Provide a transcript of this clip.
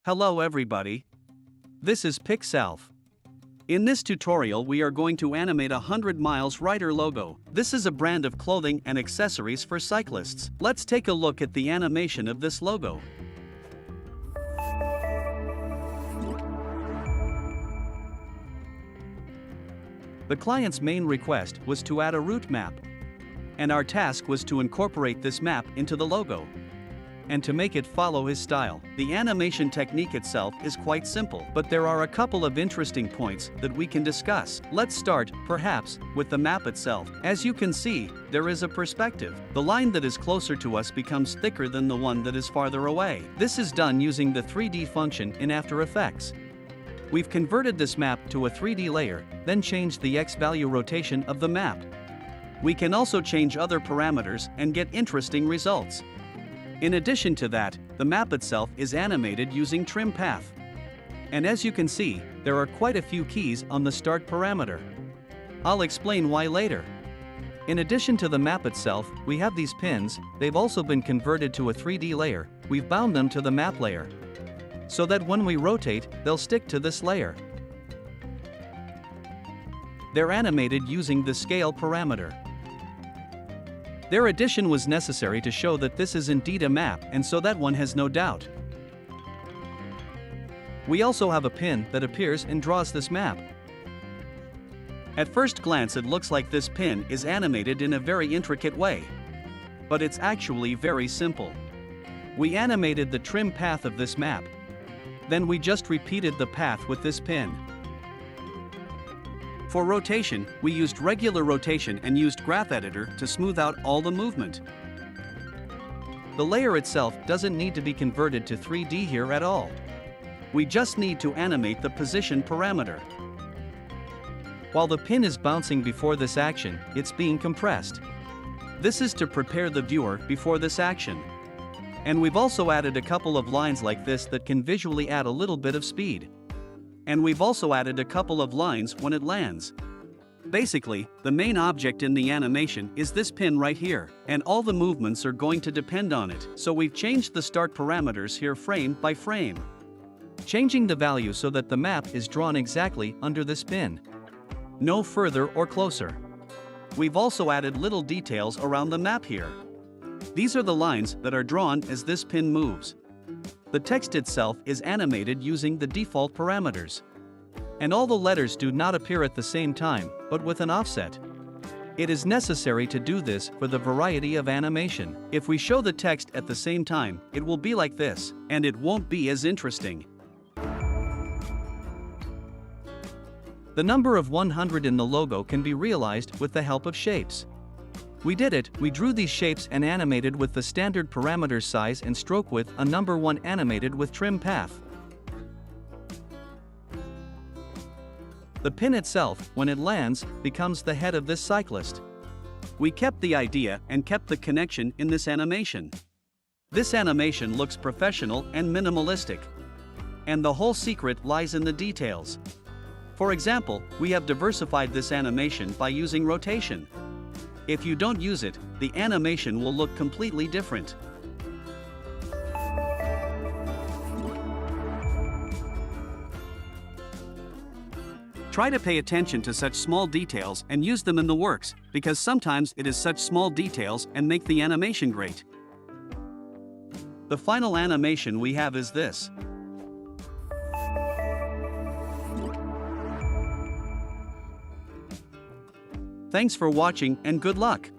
Hello everybody. This is Pixelf. In this tutorial we are going to animate a 100 Miles Rider logo. This is a brand of clothing and accessories for cyclists. Let's take a look at the animation of this logo. The client's main request was to add a route map. And our task was to incorporate this map into the logo. And to make it follow his style. The animation technique itself is quite simple, but there are a couple of interesting points that we can discuss. Let's start, perhaps, with the map itself. As you can see, there is a perspective. The line that is closer to us becomes thicker than the one that is farther away. This is done using the 3D function in After Effects. We've converted this map to a 3D layer, then changed the X value rotation of the map. We can also change other parameters and get interesting results. In addition to that, the map itself is animated using trim path. And as you can see, there are quite a few keys on the start parameter. I'll explain why later. In addition to the map itself, we have these pins. They've also been converted to a 3D layer. We've bound them to the map layer, so that when we rotate, they'll stick to this layer. They're animated using the scale parameter. Their addition was necessary to show that this is indeed a map, and so that one has no doubt. We also have a pin that appears and draws this map. At first glance it looks like this pin is animated in a very intricate way. But it's actually very simple. We animated the trim path of this map. Then we just repeated the path with this pin. For rotation, we used regular rotation and used Graph Editor to smooth out all the movement. The layer itself doesn't need to be converted to 3D here at all. We just need to animate the position parameter. While the pin is bouncing before this action, it's being compressed. This is to prepare the viewer before this action. And we've also added a couple of lines like this that can visually add a little bit of speed. And we've also added a couple of lines when it lands. Basically, the main object in the animation is this pin right here, and all the movements are going to depend on it. So we've changed the start parameters here frame by frame, changing the value so that the map is drawn exactly under this pin. No further or closer. We've also added little details around the map here. These are the lines that are drawn as this pin moves. The text itself is animated using the default parameters. And all the letters do not appear at the same time, but with an offset. It is necessary to do this for the variety of animation. If we show the text at the same time, it will be like this, and it won't be as interesting. The number of 100 in the logo can be realized with the help of shapes. We did it. We drew these shapes and animated with the standard parameters size and stroke width, a number 1 animated with trim path. The pin itself, when it lands, becomes the head of this cyclist. We kept the idea and kept the connection in this animation. This animation looks professional and minimalistic. And the whole secret lies in the details. For example, we have diversified this animation by using rotation. If you don't use it, the animation will look completely different. Try to pay attention to such small details and use them in the works, because sometimes it is such small details and make the animation great. The final animation we have is this. Thanks for watching and good luck!